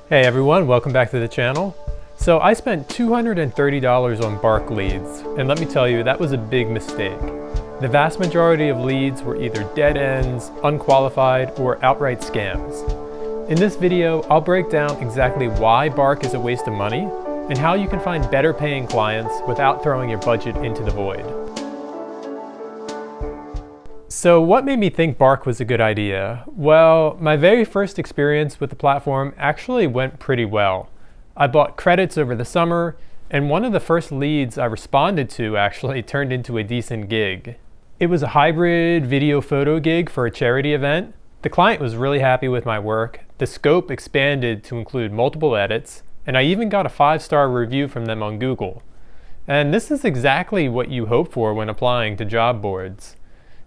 Hey everyone, welcome back to the channel. So I spent $230 on Bark leads, and let me tell you, that was a big mistake. The vast majority of leads were either dead ends, unqualified, or outright scams. In this video, I'll break down exactly why Bark is a waste of money and how you can find better paying clients without throwing your budget into the void. So what made me think Bark was a good idea? Well, my very first experience with the platform actually went pretty well. I bought credits over the summer, and one of the first leads I responded to actually turned into a decent gig. It was a hybrid video photo gig for a charity event. The client was really happy with my work. The scope expanded to include multiple edits, and I even got a 5-star review from them on Google. And this is exactly what you hope for when applying to job boards.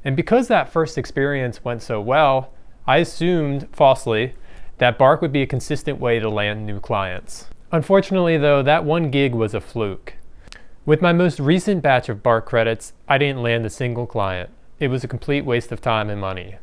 And because that first experience went so well, I assumed, falsely, that Bark would be a consistent way to land new clients. Unfortunately though, that one gig was a fluke. With my most recent batch of Bark credits, I didn't land a single client. It was a complete waste of time and money.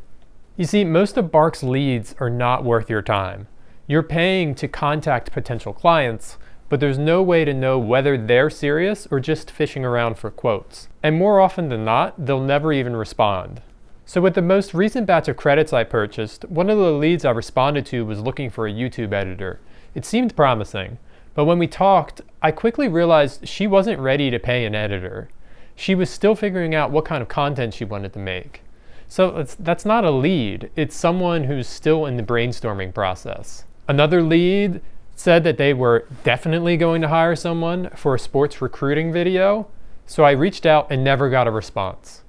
You see, most of Bark's leads are not worth your time. You're paying to contact potential clients, but there's no way to know whether they're serious or just fishing around for quotes. And more often than not, they'll never even respond. So with the most recent batch of credits I purchased, one of the leads I responded to was looking for a YouTube editor. It seemed promising, but when we talked, I quickly realized she wasn't ready to pay an editor. She was still figuring out what kind of content she wanted to make. So that's not a lead, it's someone who's still in the brainstorming process. Another lead said that they were definitely going to hire someone for a sports recruiting video, so I reached out and never got a response.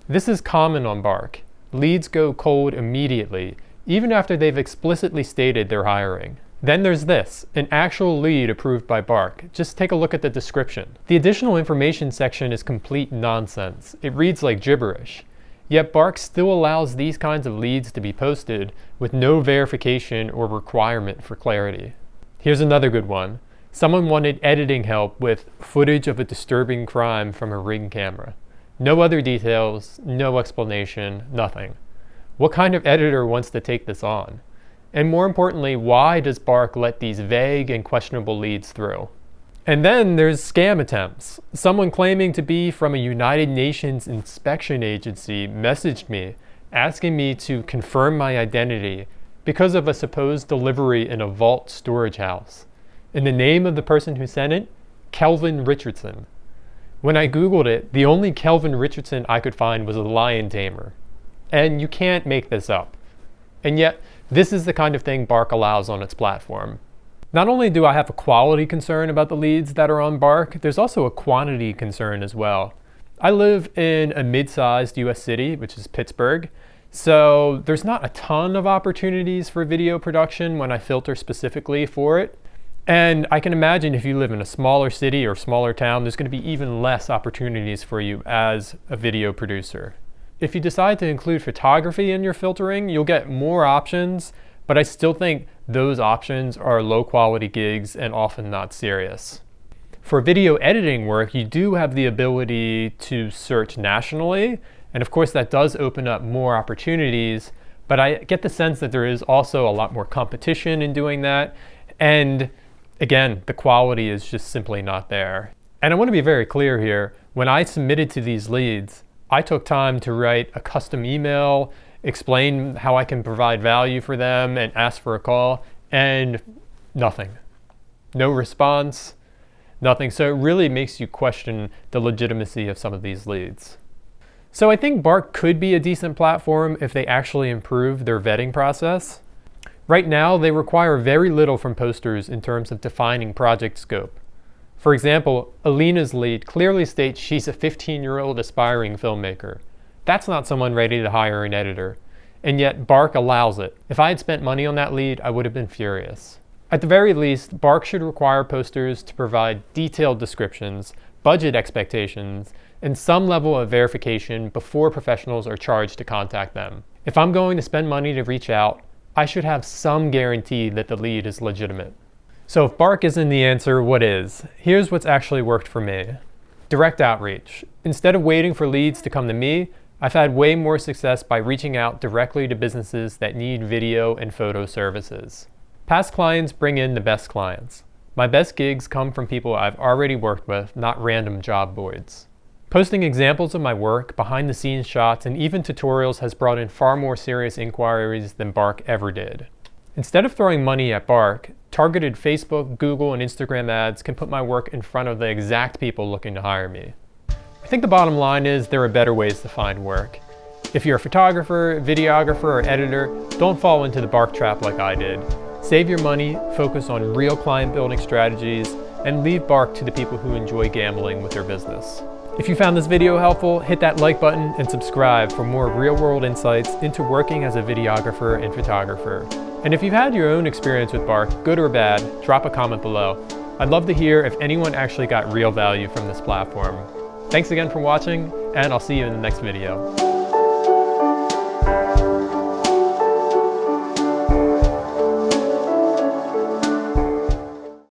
This is common on Bark. Leads go cold immediately, even after they've explicitly stated they're hiring. Then there's this, an actual lead approved by Bark. Just take a look at the description. The additional information section is complete nonsense. It reads like gibberish. Yet Bark still allows these kinds of leads to be posted with no verification or requirement for clarity. Here's another good one. Someone wanted editing help with footage of a disturbing crime from a Ring camera. No other details, no explanation, nothing. What kind of editor wants to take this on? And more importantly, why does Bark let these vague and questionable leads through? And then there's scam attempts. Someone claiming to be from a United Nations inspection agency messaged me, asking me to confirm my identity because of a supposed delivery in a vault storage house. And the name of the person who sent it? Kelvin Richardson. When I Googled it, the only Kelvin Richardson I could find was a lion tamer. And you can't make this up. And yet, this is the kind of thing Bark allows on its platform. Not only do I have a quality concern about the leads that are on Bark, there's also a quantity concern as well. I live in a mid-sized US city, which is Pittsburgh, so there's not a ton of opportunities for video production when I filter specifically for it. And I can imagine if you live in a smaller city or smaller town, there's going to be even less opportunities for you as a video producer. If you decide to include photography in your filtering, you'll get more options, but I still think those options are low quality gigs and often not serious. For video editing work, you do have the ability to search nationally, and of course that does open up more opportunities, but I get the sense that there is also a lot more competition in doing that, and again, the quality is just simply not there. And I want to be very clear here, when I submitted to these leads, I took time to write a custom email, explain how I can provide value for them, and ask for a call, and nothing. No response, nothing. So it really makes you question the legitimacy of some of these leads. So I think Bark could be a decent platform if they actually improve their vetting process. Right now, they require very little from posters in terms of defining project scope. For example, Alina's lead clearly states she's a 15-year-old aspiring filmmaker. That's not someone ready to hire an editor. And yet Bark allows it. If I had spent money on that lead, I would have been furious. At the very least, Bark should require posters to provide detailed descriptions, budget expectations, and some level of verification before professionals are charged to contact them. If I'm going to spend money to reach out, I should have some guarantee that the lead is legitimate. So if Bark isn't the answer, what is? Here's what's actually worked for me. Direct outreach. Instead of waiting for leads to come to me, I've had way more success by reaching out directly to businesses that need video and photo services. Past clients bring in the best clients. My best gigs come from people I've already worked with, not random job boards. Posting examples of my work, behind-the-scenes shots, and even tutorials has brought in far more serious inquiries than Bark ever did. Instead of throwing money at Bark, targeted Facebook, Google, and Instagram ads can put my work in front of the exact people looking to hire me. I think the bottom line is there are better ways to find work. If you're a photographer, videographer, or editor, don't fall into the Bark trap like I did. Save your money, focus on real client building strategies, and leave Bark to the people who enjoy gambling with their business. If you found this video helpful, hit that like button and subscribe for more real-world insights into working as a videographer and photographer. And if you've had your own experience with Bark, good or bad, drop a comment below. I'd love to hear if anyone actually got real value from this platform. Thanks again for watching, and I'll see you in the next video.